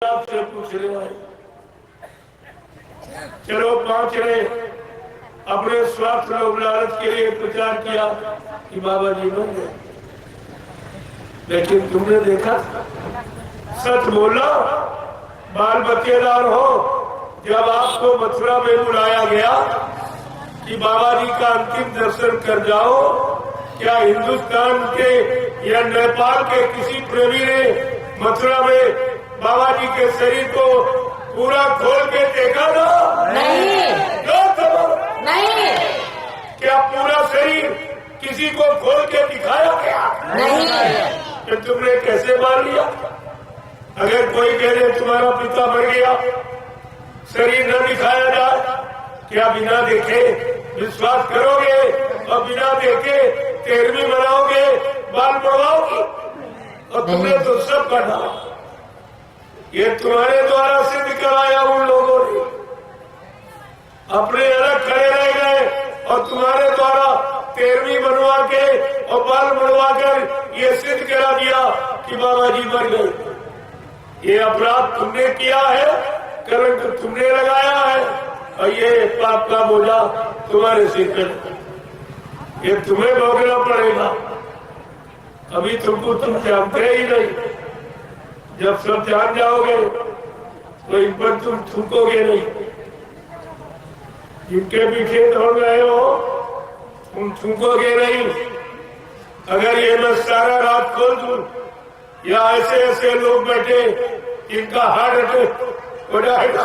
आपसे पूछ रहे हैं, चलो 5 ने अपने स्वार्थ लोभ लालच के लिए प्रचार किया कि बाबा जी बन गए, लेकिन तुमने देखा सच बोला बाल बच्चेदार हो। जब आपको मथुरा में बुलाया गया कि बाबा जी का अंतिम दर्शन कर जाओ, क्या हिंदुस्तान के या नेपाल के किसी प्रेमी ने मथुरा में बाबा जी के शरीर को पूरा खोल के देखा था? नहीं, नहीं, क्या पूरा शरीर किसी को खोल के दिखाया गया? नहीं। तो तुमने कैसे मान लिया? अगर कोई कह दे तुम्हारा पिता मर गया, शरीर न दिखाया जाए, क्या बिना देखे विश्वास करोगे और बिना देखे 13वीं मनाओगे, बाल बढ़वाओगे? और तुमने तो सब पढ़ा, ये तुम्हारे द्वारा सिद्ध कराया उन लोगों ने, अपने अलग खड़े रह गए और तुम्हारे द्वारा 13वीं बनवा के और बाल बढ़वा कर ये सिद्ध करा दिया कि बाबा जी मर गए। ये अपराध तुमने किया है, कलंक तुमने लगाया है और ये पाप का बोझा तुम्हारे सिर पर, ये तुम्हें भोगना पड़ेगा। अभी तुम जानते ही नहीं, जब सब जान जाओगे तो इन पर तुम थूकोगे नहीं। जिनके पीछे दौड़ रहे हो तुम थूकोगे नहीं। अगर ये मैं सारा रात खोल दूं, या ऐसे ऐसे लोग बैठे जिनका हार्ट अटैक हो जाएगा,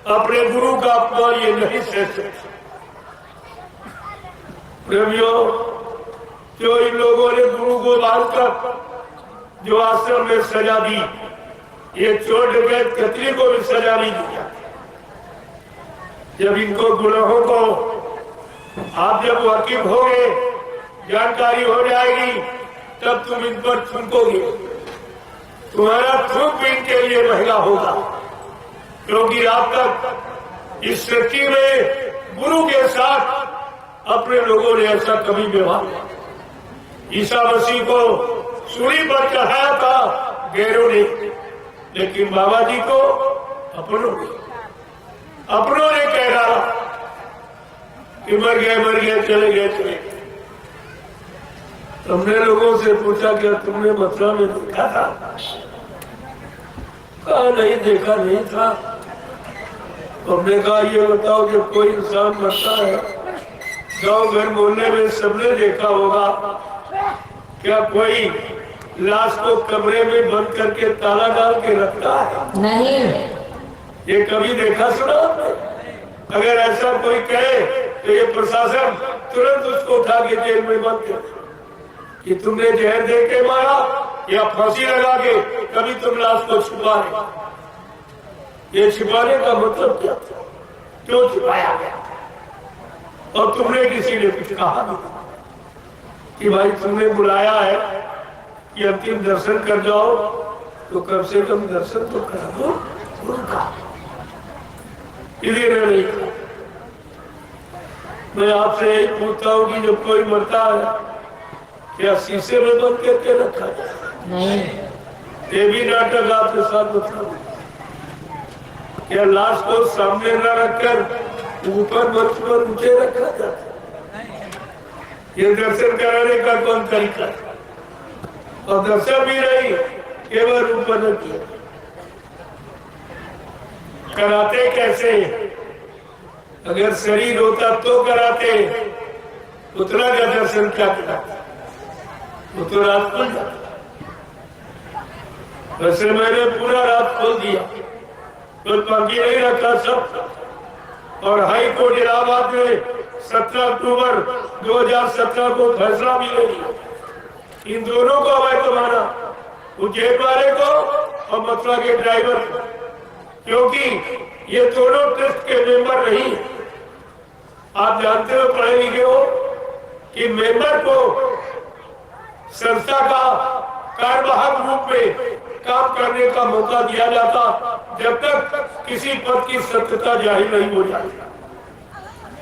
अपने गुरु का अपमान ये नहीं सह सकते। प्रेमियों, जो इन लोगों ने गुरु को बांधकर जो आश्रम में सजा दी, ये चोर डकैत खतरी को भी सजा नहीं दिया। जब इनको गुनाहों को आप जब वाकिफ होगे, जानकारी हो जाएगी, तब तुम इन पर थूकोगे। तुम्हारा थूक भी इनके लिए महंगा होगा, क्योंकि आप तक इस सृष्टि में गुरु के साथ अपने लोगों ने ऐसा कभी व्यवहार। ईसा मसीह को सूली पर चढ़ाया था गैरों ने, लेकिन बाबा जी को अपनों ने कह डाला कि मर गए चले गए। तुमने लोगों से पूछा क्या तुमने मथुरा में देखा था? कहा नहीं, देखा नहीं था। तुमने कहा ये बताओ, जब कोई इंसान मरता है गांव घर मोहल्ले में सबने देखा होगा, क्या कोई लाश को कमरे में बंद करके ताला डाल के रखता है? नहीं। ये कभी देखा सुना आपने? अगर ऐसा कोई कहे तो ये प्रशासन तुरंत उसको उठा के जेल में बंद कर कि तुमने जहर दे के मारा या फांसी लगा के कभी तुम लाश को छुपा रहे। ये छिपाने का मतलब क्या था? क्यों छिपाया गया? और तुमने किसी ने कुछ कहा नहीं कि भाई तुमने बुलाया है कि अंतिम दर्शन कर जाओ, तो कम से कम दर्शन तो करा दो गुरु का। इधर नहीं। मैं आपसे यही पूछता हूँ कि जब कोई मरता है क्या शीशे में बंद करके रखा जाए? नहीं। ये भी नाटक आपके साथ मतलब। क्या लाश को सामने न रखकर ऊपर मंच पर ऊंचे रखा जाता? ये दर्शन कराने का कौन तरीका? और दर्शन भी नहीं, केवल ऊपर न किया। कराते कैसे? अगर शरीर होता तो कराते, उतना का दर्शन क्या कराते? वो तो रात खोल जाता। वैसे मैंने पूरा रात खोल दिया, तो बाकी नहीं रखा सब। और हाई कोर्ट इलाहाबाद में 17 अक्टूबर 2017 को फैसला भी ले लिया। इन दोनों को अवैध माना, उज्जैन वाले को और मथुरा के ड्राइवर को, क्योंकि ये दोनों ट्रस्ट के मेंबर नहीं। आप जानते हो, पढ़े लिखे हो, कि मेंबर को संस्था का कार्यवाहक रूप में काम करने का मौका दिया जाता जब तक किसी पद की सत्यता जाहिर नहीं हो जाती,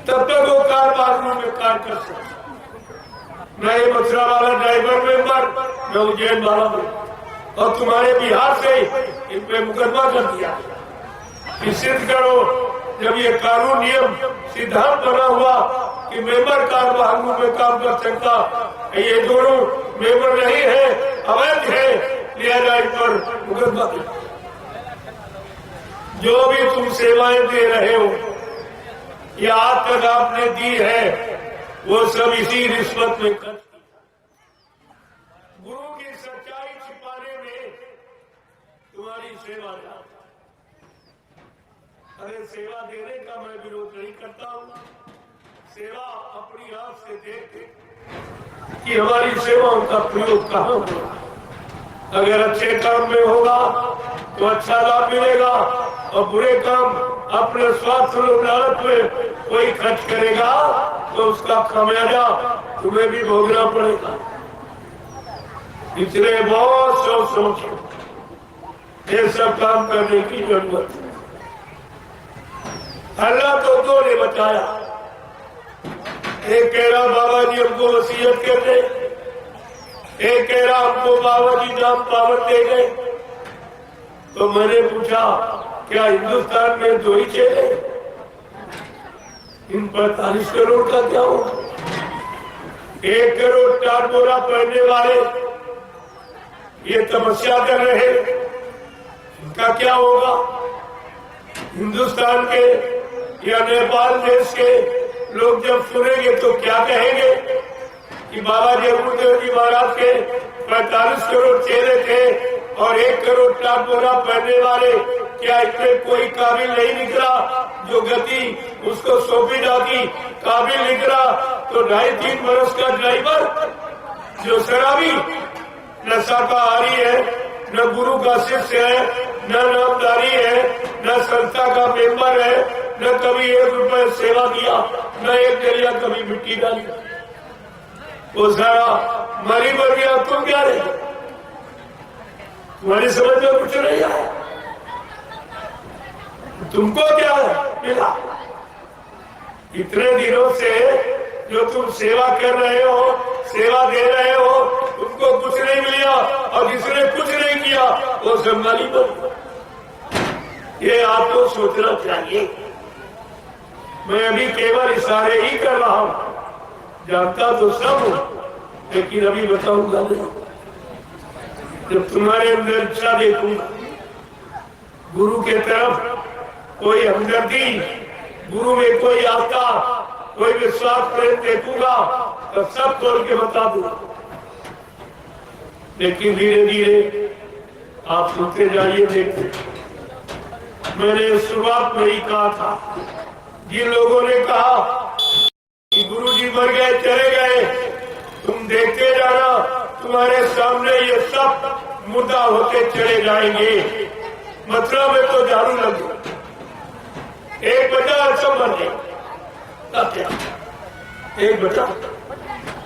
तब तक वो कार्यवाहक रूप में कार्य कर सकते। मैं मथुरा वाला ड्राइवर मेंबर, मैं उज्जैन वाला और तुम्हारे बिहार से इन पे मुकदमा कर दिया कि सिद्ध करो। जब ये कानून नियम सिद्धांत बना हुआ कि मेंबर कार्यवाहकों में काम कर सकता, ये दोनों मेंबर नहीं है, अवैध है, लिया जाए पर मुकदमा किया। जो भी तुम सेवाएं दे रहे हो या आज तक आपने दी है, वो सब इसी रिश्वत में खर्च की। गुरु की सच्चाई छिपाने में तुम्हारी सेवा जाती। अरे सेवा देने का मैं विरोध नहीं करता हूँ, सेवा अपनी आंख से देख कि हमारी सेवाओं का प्रयोग कहाँ होगा। अगर अच्छे काम में होगा तो अच्छा लाभ मिलेगा, और बुरे काम अपने स्वार्थ और लालच में कोई खर्च करेगा तो उसका खामियाजा तुम्हें भी भोगना पड़ेगा। इसलिए बहुत सोच समझ ये सब काम करने की जरूरत है। अल्लाह तो दो ने बचाया, एक कह रहा बाबा जी हमको वसीयत कर दे, एक कह रहा हमको बाबा जी नाम पावर दे गए। तो मैंने पूछा क्या हिंदुस्तान में दो ही चेले, इन 45 करोड़ का क्या होगा? 1 करोड़ 4 बोरा पहनने वाले ये तपस्या कर रहे, इनका क्या होगा? हिंदुस्तान के या नेपाल देश के लोग जब सुनेंगे तो क्या कहेंगे कि बाबा जगमुदेव जी महाराज के 45 करोड़ चेहरे थे और 1 करोड़ 4 बोरा पहनने वाले, क्या इसमें कोई काबिल नहीं निकला जो गति उसको सौंपी जाती? काबिल निकला तो 2.5-3 बरस का ड्राइवर जो शराबी, न शाकाहारी है, न गुरु का शिष्य है, न नामदारी है, न संस्था का मेंबर है, न कभी 1 रुपए सेवा दिया, न 1 जरिया कभी मिट्टी डाली, वो सारा मरी मर गया। तुम क्या रहे? तुम्हारी समझ में कुछ नहीं आया। तुमको क्या मिला? इतने दिनों से जो तुम सेवा कर रहे हो, सेवा दे रहे हो, तुमको कुछ नहीं मिला, और जिसने कुछ नहीं किया वो संभाली बन। ये आपको सोचना चाहिए। मैं अभी केवल इशारे ही कर रहा हूं, जानता तो सब हूं, लेकिन अभी बताऊंगा नहीं। जब तुम्हारे अंदर इच्छा देखूंगा, गुरु के तरफ कोई हमदर्दी, गुरु में कोई आस्था, कोई विश्वास प्रेम देखूंगा तो सब तोड़ के बता दूंगा। लेकिन धीरे धीरे आप सुनते जाइए, देखते। मैंने शुरुआत में ही कहा था, जिन लोगों ने कहा कि गुरु जी मर गए, चले गए, तुम देखते जाना, तुम्हारे सामने ये सब मुर्दा होते चले जाएंगे। मथुरा में तो झाड़ू लग गया, एक बचा सब मर गए, क्या एक बचा,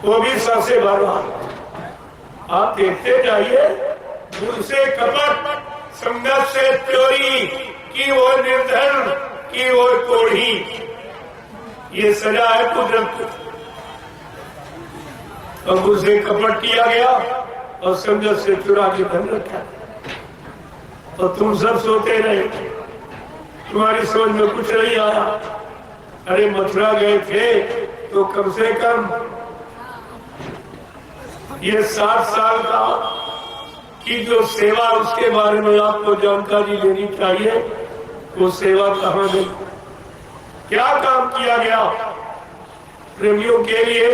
वो भी सांसे भर रहा। आप देखते जाइए, उनसे कपट, संघर्ष से चोरी की वो निर्धन की वो कोढ़ी, ये सजा है कुदरत को। अब उसे कपट किया गया और संघर्ष से चुरा के धन रखा, और तुम सब सोते रहे, तुम्हारी समझ में कुछ नहीं आया। अरे मथुरा गए थे तो कम से कम ये 60 साल का की जो सेवा, उसके बारे में आपको जानकारी लेनी चाहिए। वो सेवा कहाँ गई, क्या काम किया गया? प्रेमियों के लिए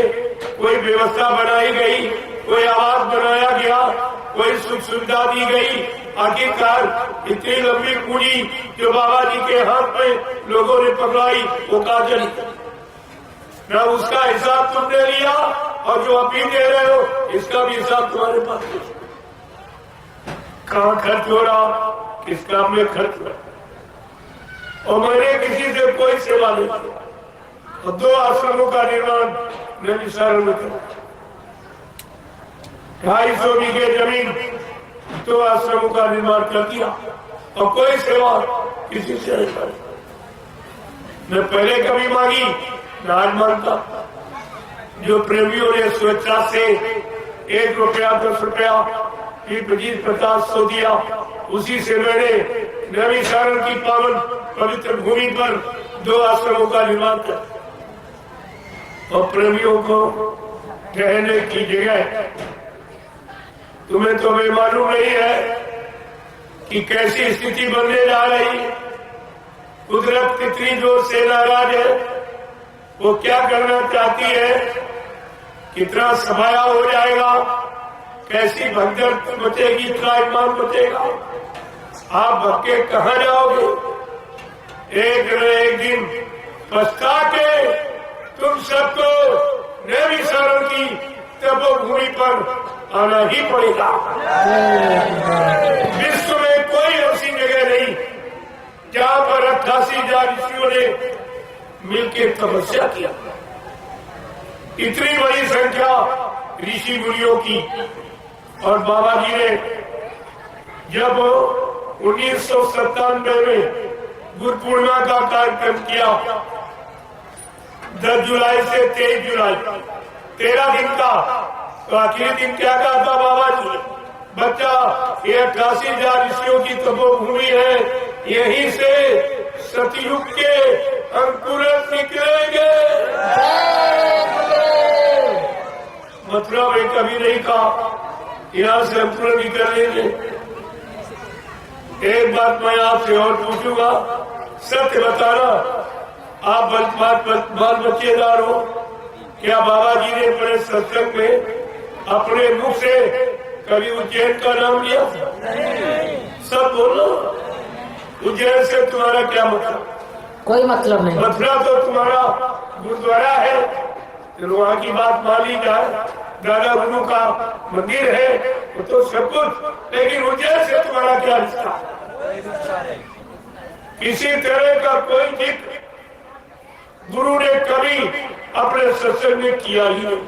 कोई व्यवस्था बनाई गई, कोई आवास बनाया गया, कोई सुख सुविधा दी गई? आखिरकार इतनी लंबी पूंजी जो बाबा जी के हाथ में लोगों ने पकड़ाई, वो कहाँ चली? न उसका हिसाब तुमने लिया, और जो अभी दे रहे हो इसका भी हिसाब तुम्हारे पास। कहाँ खर्च हो रहा, किस काम में खर्च हो रहा? और मैंने किसी से कोई सेवा नहीं की। और 2 आश्रमों का निर्माण मैं विशाल में करूँ, 250 बीघे जमीन, 2 आश्रमों का निर्माण कर दिया, और कोई सेवा किसी से नहीं करी। मैं पहले कभी मांगी, न आज मांगता। जो प्रेमियों ने स्वेच्छा से 1 रुपया 10 रुपया श्री 25-50 दिया। उसी से मैंने नैमिषारण्य की पावन पवित्र भूमि पर 2 आश्रमों का निर्माण किया और प्रेमियों को ठहरने की जगह। तुम्हें तो हमें मालूम नहीं है कि कैसी स्थिति बनने जा रही। कुदरत कितनी जोर से नाराज है, वो क्या करना चाहती है, कितना सफाया हो जाएगा, कैसी भगदड़ बचेगी, इतना ईमान बचेगा। आप भक्के कहाँ जाओगे? एक न एक दिन पछता के तुम सबको नैमिषारण्य की तपोभूमि पर आना ही पड़ेगा। विश्व में कोई ऐसी जगह नहीं जहाँ पर 88,000 ऋषियों ने मिलकर तपस्या किया। इतनी बड़ी संख्या ऋषि मुनियों की। और बाबा जी ने जब 1997 में गुरु पूर्णिमा का कार्यक्रम किया, 10 जुलाई से 23 जुलाई 13 दिन का, तो आखिरी दिन क्या कहा था बाबा जी? बच्चा, ये 88,000 ऋषियों की तपोभूमि है, यहीं से सतयुग के अंकुरन निकलेंगे। मथुरा में कभी नहीं कहा यहाँ से अंकुरन निकलेंगे। एक बात मैं आपसे और पूछूंगा, सत्य बताना, आप बाल बच्चेदार हो, क्या बाबा जी ने बड़े सत्संग में अपने मुख से कभी उज्जैन का नाम लिया? सब बोलो, उज्जैन से तुम्हारा क्या मतलब? कोई मतलब नहीं। मथुरा तो तुम्हारा गुरुद्वारा है, तो वहाँ की बात मान ली जाए, दादा गुरु का मंदिर है, वो तो सब कुछ, लेकिन उज्जैन से तुम्हारा क्या रिश्ता? किसी तरह का कोई जिक्र गुरु ने कभी अपने सत्संग में किया ही नहीं।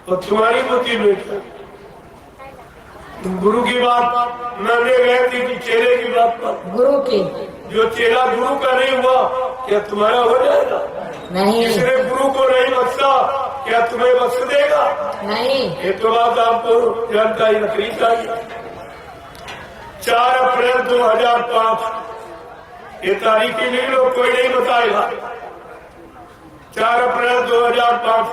और तुम्हारी बुद्धि में तुम गुरु की बात मानने गए थी कि चेले की बात पर? गुरु की। जो चेला गुरु का नहीं हुआ, क्या तुम्हारा हो जाएगा? नहीं। जिसने गुरु को नहीं बख्शा, क्या तुम्हें बख्श देगा? नहीं। ये तो बात आपको जानकारी रखनी चाहिए। 4 अप्रैल 2005, ये तारीख के लिए लोग कोई नहीं बताएगा। 4 अप्रैल 2005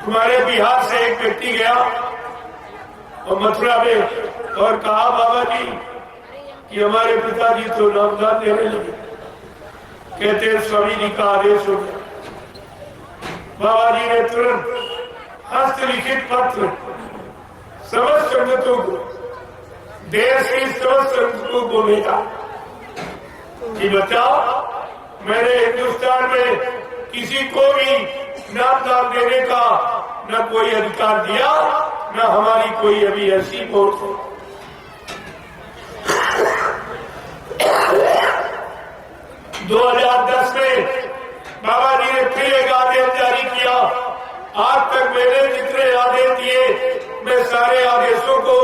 तुम्हारे बिहार से एक व्यक्ति गया और मथुरा में और कहा, बाबा जी कि हमारे पिताजी तो नामदान देने लगे, कहते स्वामी जी का आदेश हो गया। बाबा जी ने तुरंत हस्तलिखित पत्र समस्त संगतों को, देश की समस्त संगतों को भेजा कि बताओ, मैंने हिंदुस्तान में किसी को भी नामदान देने का न कोई अधिकार दिया, न हमारी कोई अभी ऐसी वोट है। 2010 में बाबा जी ने फिर एक आदेश जारी किया। आज तक मैंने जितने आदेश दिए, मैं सारे आदेशों को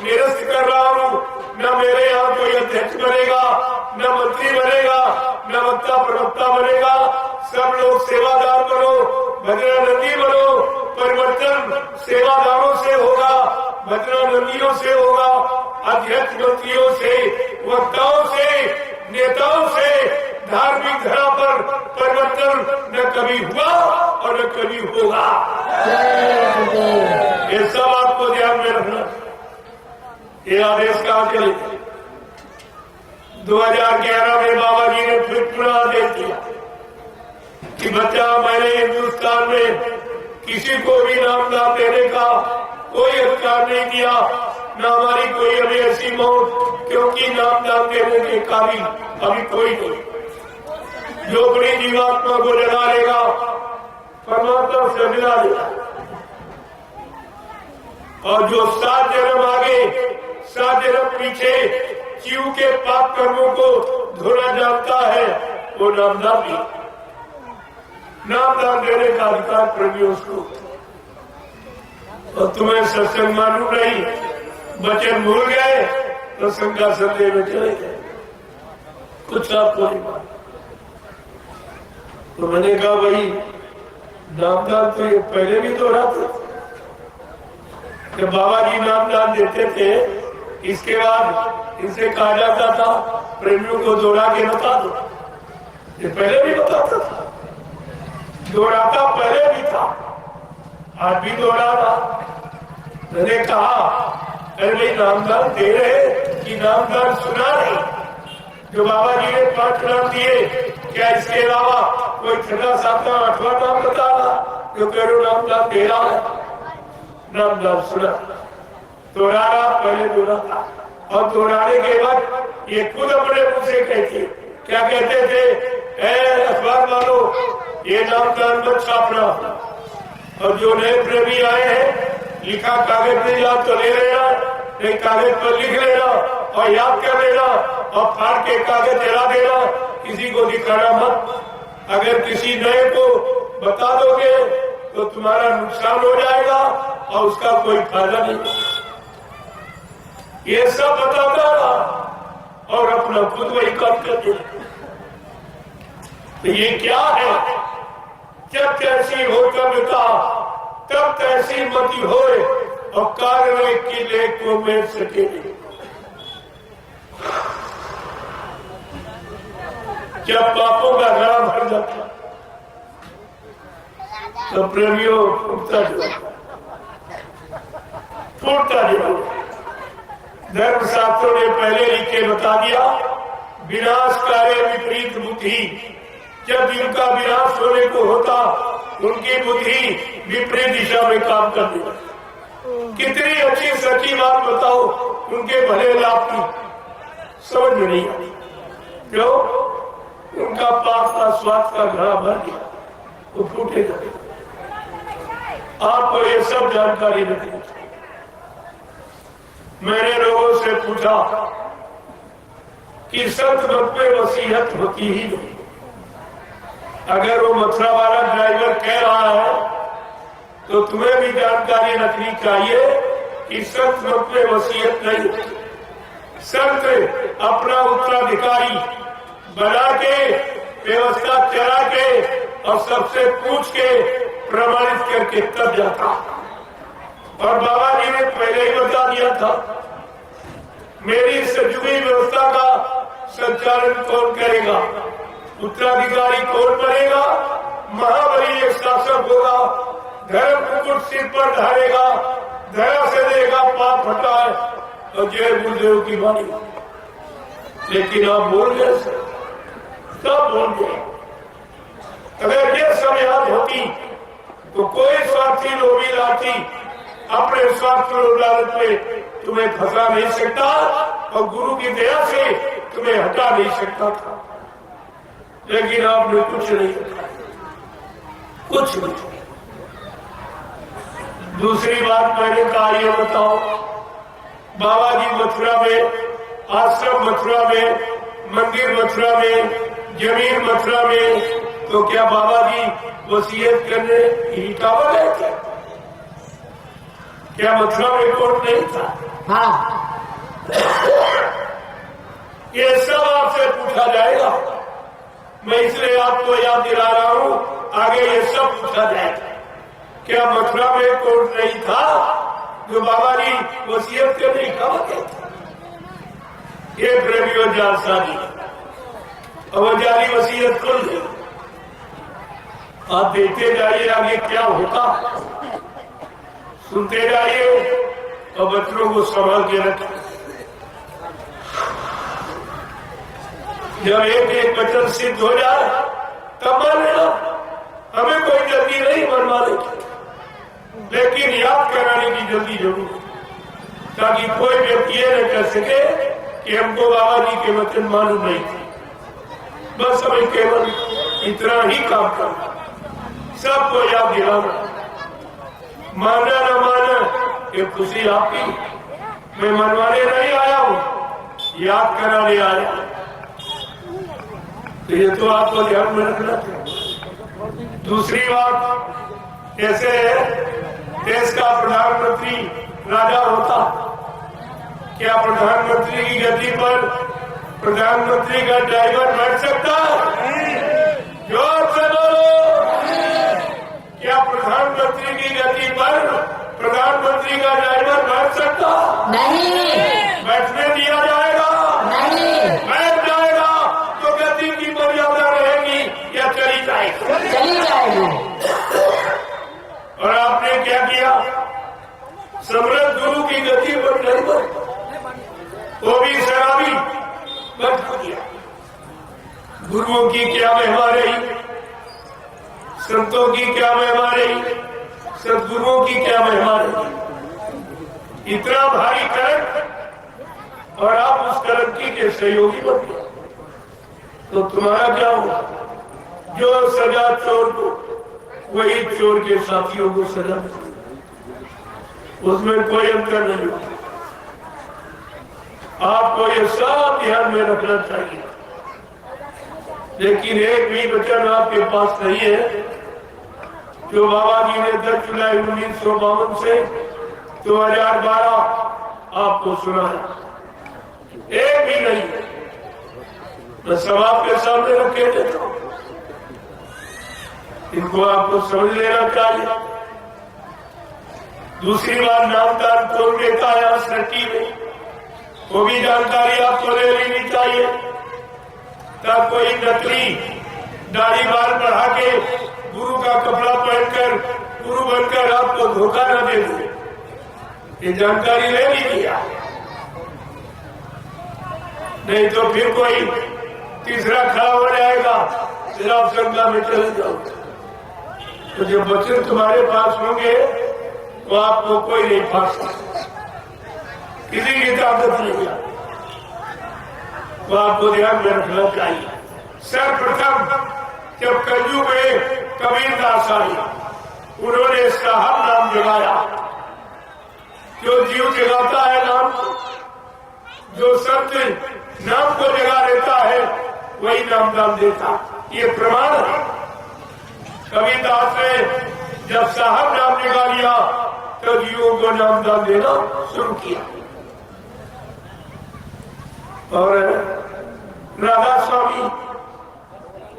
निरस्त कर रहा हूँ। न मेरे यहाँ कोई अध्यक्ष बनेगा, न मंत्री बनेगा, न वक्ता प्रवक्ता बनेगा। सब लोग सेवादार बनो, भजरा नंदी बनो। परिवर्तन सेवादारों से होगा, भजरा नंदियों से होगा, अध्यक्ष मंत्रियों से, वक्ताओं से, नेताओं से। धार्मिक धरा पर परिवर्तन न कभी हुआ और न कभी होगा। ये सब आपको ध्यान में रखना। ये आदेश कहाँ चले? 2011 में बाबा जी ने फिर पुनः आदेश दिया कि बच्चा, मैंने हिंदुस्तान में किसी को भी नामदान देने का कोई अधिकार नहीं दिया, न हमारी कोई अभी ऐसी मौत, क्योंकि नामदान देने के काबिल अभी कोई नहीं। जो बड़ी जीवात्मा को जगा लेगा, परमात्मा से मिला देगा। और जो 7 जन्म आगे 7 जन्म पीछे जीव के पाप कर्मों को धोना जानता है, वो नामदान भी, नामदान देने का अधिकार प्रेमी उसको। और तुम्हें सत्संग मालूम नहीं, वचन भूल गए तो संज्ञा संदेह में चले गए, कुछ आपको नहीं मालूम। तो मैंने कहा, भाई नामदान तो ये पहले भी तो रहा था, जब बाबा जी नामदान देते थे, इसके बाद इनसे कहा जाता था प्रेमियों को दौड़ा के बता दो। ये पहले भी बताता था, दौड़ाता पहले भी था, आज भी दौड़ा रहा। मैंने कहा अरे भाई नामदान दे रहे कि नामदान सुना रहे? जो बाबा जी ने 5 नाम दिए, क्या इसके अलावा कोई 6, 7, 8वां नाम बता रहा जो करो नामदान दे रहा है? नामदान सुना, दोहराया, पहले दोहराता, और दोहराने के बाद ये खुद अपने मुंह से कहते, क्या कहते थे? ए अखबार वालों, ये नामदान मत छापना, और जो नए प्रेमी आए हैं लिखा कागज में याद तो ले लेना, नहीं कागज पर लिख लेना और याद कर लेना और फाड़ के कागज जला देना, किसी को दिखाना मत। अगर किसी नए को बता दोगे तो तुम्हारा नुकसान हो जाएगा और उसका कोई फायदा नहीं। ये सब बताता रहा और अपना खुद वही काम करते। तो ये क्या है? जब तैसी हो कविता तब तैसी मति होए और कार्य की लेख को मिल सके। जब पापों का घड़ा भर जाता तो प्रेमियों फूटता जाओ। धर्मशास्त्रों ने पहले लिख के बता दिया, विनाश कार्य विपरीत बुद्धि। जब जिनका विनाश होने को होता उनकी बुद्धि विपरीत दिशा में काम करती। कितनी अच्छी सच्ची बात बताओ, उनके भले लाभ की समझ में नहीं आती। क्यों? उनका पाप का स्वार्थ का घड़ा भर गया, वो फूटेगा। आपको ये सब जानकारी नहीं। मैंने लोगों से पूछा कि संत मत में वसीयत होती ही नहीं। अगर वो मथुरा वाला ड्राइवर कह रहा है तो तुम्हें भी जानकारी रखनी चाहिए कि संत मत में वसीयत नहीं। संत अपना उत्तराधिकारी बना के, व्यवस्था चला के और सबसे पूछ के प्रमाणित करके तब जाता। और बाबा जी ने पहले ही बता दिया था, मेरी सजुगी व्यवस्था का संचालन कौन करेगा? उत्तराधिकारी कौन बनेगा? महाबली एक शासक होगा, धर्म मुकुट सिर पर धारेगा, धरा से देगा पाप हटाए और जय गुरुदेव की वाणी। लेकिन आप बोल गए, सब बोल गए। अगर ये सब याद होती तो कोई स्वार्थी लोभी लाठी अपने स्वार्थ लालच में तुम्हें फंसा नहीं सकता और गुरु की दया से तुम्हें हटा नहीं सकता था। लेकिन आपने कुछ नहीं रखा, कुछ नहीं। दूसरी बात मैंने कहा, ये बताओ, बाबा जी मथुरा में, आश्रम मथुरा में, मंदिर मथुरा में, जमीन मथुरा में, तो क्या बाबा जी वसीयत करने इटावा गए थे? क्या मथुरा में कोर्ट नहीं था? हाँ। ये सब आपसे पूछा जाएगा। मैं इसलिए आपको याद दिला रहा हूं, आगे ये सब पूछा जाएगा। क्या मथुरा में कोर्ट नहीं था जो बाबा जी वसीयत करने इटावा गए थे? ये प्रेमियों जालसाजी और जाली वसीयत खुल गई। आप देखते जाइए आगे क्या होता, सुनते जाइए और बच्चों को संभाल के रखें। जब एक एक वचन सिद्ध हो जाए तब मान लेना, हमें कोई जल्दी नहीं मनवाने की, लेकिन याद कराने की जल्दी जरूर, ताकि कोई व्यक्ति ये न कह सके कि हमको बाबा जी के वचन मालूम नहीं थे। बस हमें केवल इतना ही काम करना, सबको याद दिलाना। माना न माना ये खुशी आपकी, मैं मनवाने नहीं आया हूं, याद कराने आया। तो ये तो आपको ध्यान में रखना चाहिए। दूसरी बात, कैसे देश का प्रधानमंत्री राजा होता, क्या प्रधानमंत्री की गद्दी पर प्रधानमंत्री का ड्राइवर बैठ सकता है? जोर से बोलो। क्या प्रधानमंत्री की गद्दी पर प्रधानमंत्री का ड्राइवर बैठ सकता? नहीं, बैठने दिया जाएगा? नहीं, बैठ जाएगा तो गति की मर्यादा रहेगी या चली जाएगी? चली जाएगी। और आपने क्या किया? समृद्ध गुरु की गति पर ड्राइवर, वो भी शराबी बंद किया। गुरुओं की क्या महिमा रही, संतों की क्या महिमा रही, सदगुरुओं की क्या महिमा रही। इतना भारी करंट और आप उस करंटी के सहयोगी बन गए तो तुम्हारा क्या होगा? जो सजा चोर को, वही चोर के साथियों को सजा, उसमें कोई अंतर नहीं होता। आपको ये सब ध्यान में रखना चाहिए। लेकिन एक भी वचन आपके पास नहीं है जो बाबा जी ने 10 जुलाई 1952 से 2012 आपको सुनाया, एक भी नहीं। मैं सब आपके सामने रखे देता हूं, इनको आपको समझ लेना चाहिए। दूसरी बात, नामदान कौन देता है आज सृष्टि में, वो भी जानकारी आपको ले लेनी चाहिए। तब कोई नकली दाढ़ी बाल बढ़ा के गुरु का कपड़ा पहनकर गुरु बनकर आपको धोखा न दे दे, ये जानकारी ले लीजिए। नहीं तो फिर कोई तीसरा खड़ा हो जाएगा, फिर आप संज्ञा में चले जाओ। तो जब वचन तुम्हारे पास होंगे तो आपको कोई नहीं फाड़ सकता, किसी की ताकत नहीं है। तो आपको ध्यान में रखना चाहिए। सर्वप्रथम जब कलयुग में कबीरदास आए, उन्होंने साहब नाम जगाया। जो जीव जगाता है नाम, जो सत्य नाम को जगा लेता है, वही नामदान देता। ये प्रमाण है। कबीरदास ने जब साहब नाम जगा लिया तो जीवों को नामदान देना शुरू किया। और राधा स्वामी,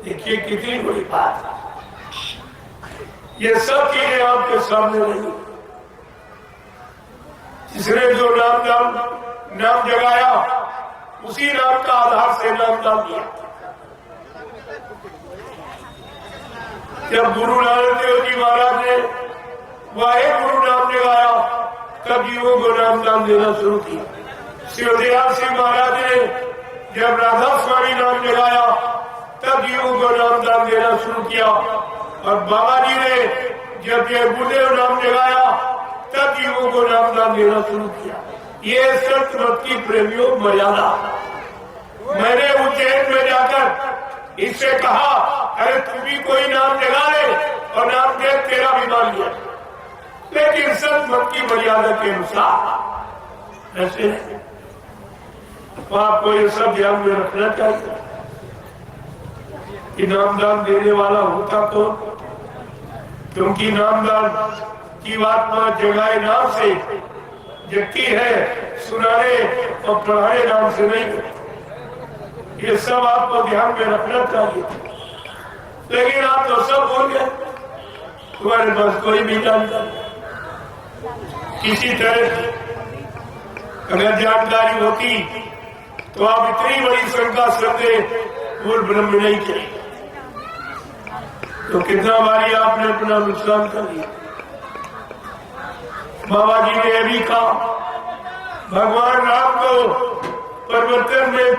देखिए कितनी बड़ी बात है। ये सब चीजें आपके सामने नहीं। जिसने जो नाम जगाया, उसी नाम का आधार से नामदान दिया। जब गुरु नानक देव जी महाराज ने वाहे गुरु नाम जगाया, तब जीवों को नामदान देना शुरू किया। शिवदयाल सिंह महाराज ने जब राधा स्वामी नाम जगाया, तब जीवों को नामदान देना शुरू किया। और बाबा जी ने जब जय गुरुदेव नाम जगाया, तब जीवों को नामदान देना शुरू किया। ये संत मत की प्रेमियों मर्यादा। मैंने उज्जैन में जाकर इससे कहा, अरे तू भी कोई नाम जगा ले और नाम दे तेरा भी मान लिया। लेकिन संत मत की मर्यादा के अनुसार ऐसे नहीं। तो आपको ये सब ध्यान में रखना चाहिए कि नामदान देने वाला होता तो, क्योंकि नामदान की बात जगाए नाम से जगती है, सुनाने और पढ़ाए नाम से नहीं। ये सब आपको ध्यान में रखना चाहिए। लेकिन आप तो सब बोल गए, तुम्हारे पास कोई भी जानकारी किसी तरह की अगर जानकारी होती तो आप इतनी बड़ी शंका श्रद्धे पूर्व ब्रह्म नहीं करें। तो कितना बारी आपने अपना नुकसान कर लिया। बाबा जी ने यह भी कहा, भगवान राम को परिवर्तन में